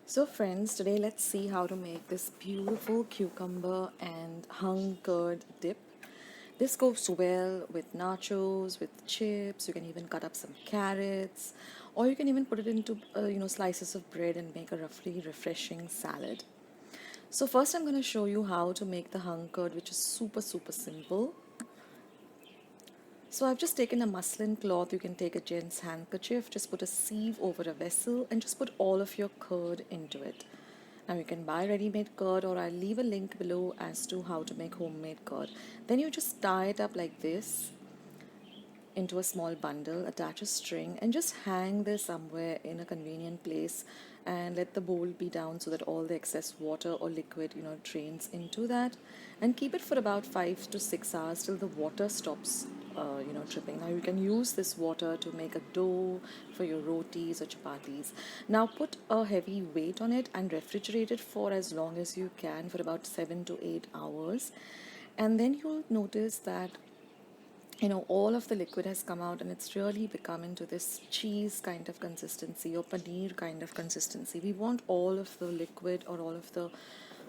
So friends, today let's see how to make this beautiful cucumber and hung curd dip. This goes well with nachos, with chips. You can even cut up some carrots, or you can even put it into slices of bread and make a roughly refreshing salad. So first I'm going to show you how to make the hung curd, which is super simple. So I've just taken a muslin cloth. You can take a gent's handkerchief, just put a sieve over a vessel and just put all of your curd into it. Now you can buy ready-made curd, or I'll leave a link below as to how to make homemade curd. Then you just tie it up like this into a small bundle, attach a string and just hang this somewhere in a convenient place and let the bowl be down so that all the excess water or liquid drains into that, and keep it for about 5 to 6 hours till the water stops dripping. Now you can use this water to make a dough for your rotis or chapatis. Now put a heavy weight on it and refrigerate it for as long as you can, for about 7 to 8 hours, and then you'll notice that all of the liquid has come out and it's really become into this cheese kind of consistency or paneer kind of consistency. We want all of the liquid or all of the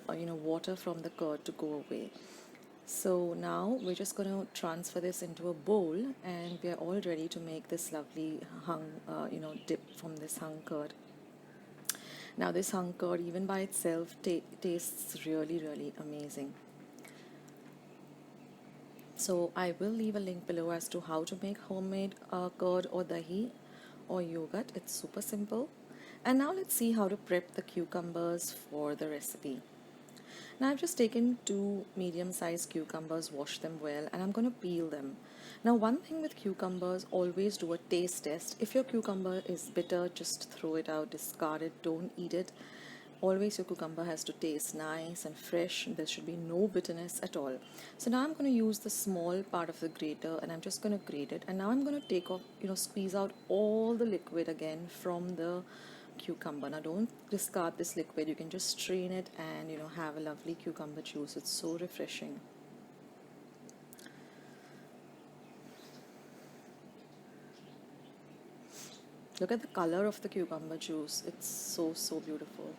water from the curd to go away. So now we're just going to transfer this into a bowl, and we are all ready to make this lovely dip from this hung curd. Now this hung curd, even by itself, tastes really amazing. So I will leave a link below as to how to make homemade curd or dahi or yogurt. It's super simple. And now let's see how to prep the cucumbers for the recipe. Now I've just taken two medium-sized cucumbers, washed them well, and I'm going to peel them. Now one thing with cucumbers, always do a taste test. If your cucumber is bitter, just throw it out, discard it, don't eat it. Always your cucumber has to taste nice and fresh. There should be no bitterness at all. So now I'm going to use the small part of the grater and I'm just going to grate it. And now I'm going to take off, squeeze out all the liquid again from the cucumber. Now don't discard this liquid. You can just strain it and have a lovely cucumber juice. It's so refreshing. Look at the color of the cucumber juice. It's so beautiful.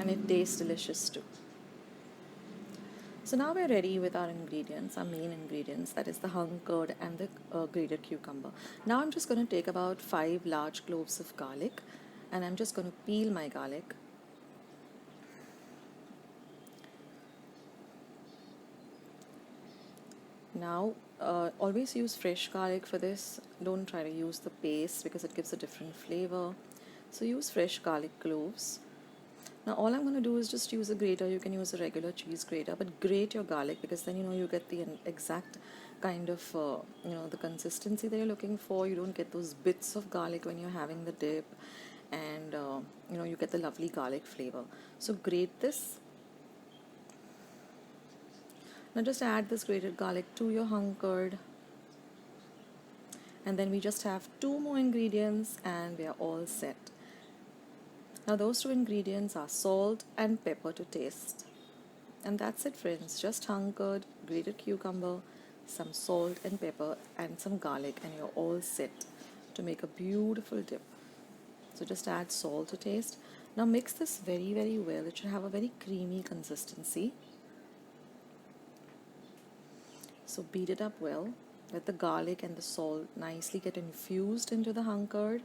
And it tastes delicious too. So now we're ready with our ingredients, our main ingredients, that is the hung curd and the grated cucumber. Now I'm just going to take about 5 large cloves of garlic, and I'm just going to peel my garlic. Now always use fresh garlic for this. Don't try to use the paste because it gives a different flavor. So use fresh garlic cloves. Now all I'm going to do is just use a grater. You can use a regular cheese grater, but grate your garlic because then you get the exact kind of the consistency that you're looking for. You don't get those bits of garlic when you're having the dip, and you get the lovely garlic flavor. So grate this. Now just add this grated garlic to your hung curd, and then we just have 2 more ingredients and we are all set. Now those 2 ingredients are salt and pepper to taste. And that's it friends, just hung curd, grated cucumber, some salt and pepper and some garlic, and you're all set to make a beautiful dip. So just add salt to taste. Now mix this very well. It should have a very creamy consistency. So beat it up well. Let the garlic and the salt nicely get infused into the hung curd.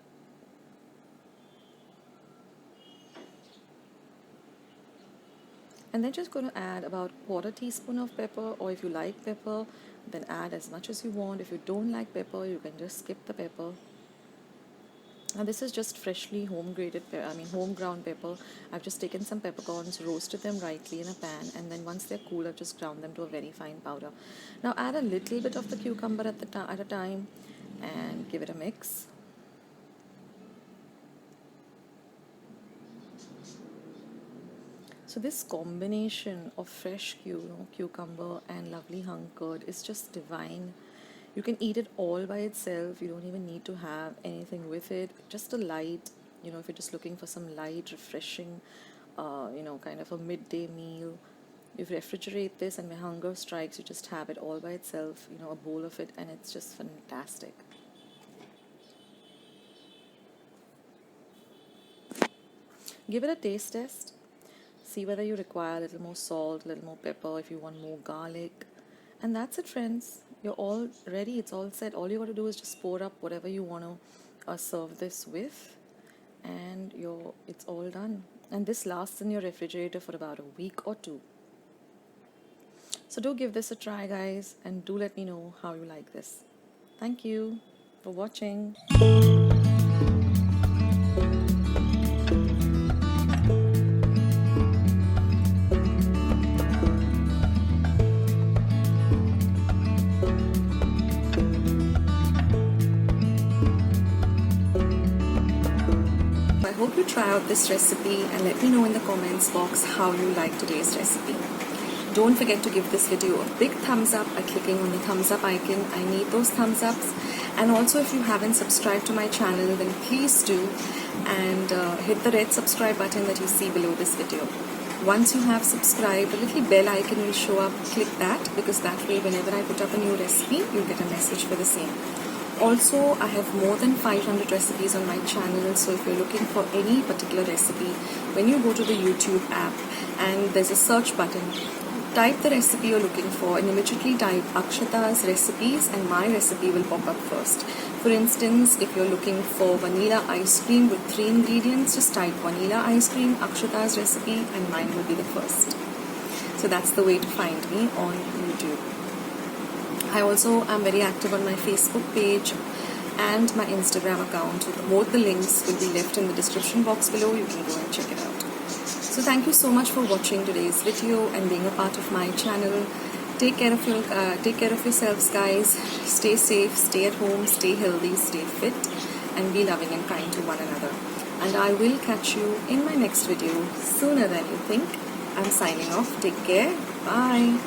And then just going to add about 1/4 teaspoon of pepper, or if you like pepper, then add as much as you want. If you don't like pepper, you can just skip the pepper. Now this is just freshly home ground pepper. I've just taken some peppercorns, roasted them lightly in a pan, and then once they're cool, I've just ground them to a very fine powder. Now add a little bit of the cucumber at a time and give it a mix. So this combination of fresh cucumber and lovely hung curd is just divine. You can eat it all by itself. You don't even need to have anything with it. Just a light, if you're just looking for some light, refreshing, kind of a midday meal, You refrigerate this, and when hunger strikes, you just have it all by itself, a bowl of it, and it's just fantastic. Give it a taste test. See whether you require a little more salt, a little more pepper, if you want more garlic. And that's it, friends. You're all ready. It's all set. All you got to do is just pour up whatever you want to serve this with, and it's all done. And this lasts in your refrigerator for about a week or two. So do give this a try, guys, and do let me know how you like this. Thank you for watching. I hope you try out this recipe and let me know in the comments box how you like today's recipe. Don't forget to give this video a big thumbs up by clicking on the thumbs up icon. I need those thumbs ups. And also, if you haven't subscribed to my channel, then please do, and hit the red subscribe button that you see below this video. Once you have subscribed, a little bell icon will show up. Click that, because that way whenever I put up a new recipe, you'll get a message for the same. Also, I have more than 500 recipes on my channel, so if you're looking for any particular recipe, when you go to the YouTube app and there's a search button, type the recipe you're looking for and immediately type Akshatasrecipes and my recipe will pop up first. For instance, if you're looking for vanilla ice cream with 3 ingredients, just type vanilla ice cream, Akshata's recipe, and mine will be the first. So that's the way to find me on YouTube. I also am very active on my Facebook page and my Instagram account. Both the links will be left in the description box below. You can go and check it out. So thank you so much for watching today's video and being a part of my channel. Take care of yourselves, guys. Stay safe, stay at home, stay healthy, stay fit, and be loving and kind to one another. And I will catch you in my next video sooner than you think. I'm signing off. Take care. Bye.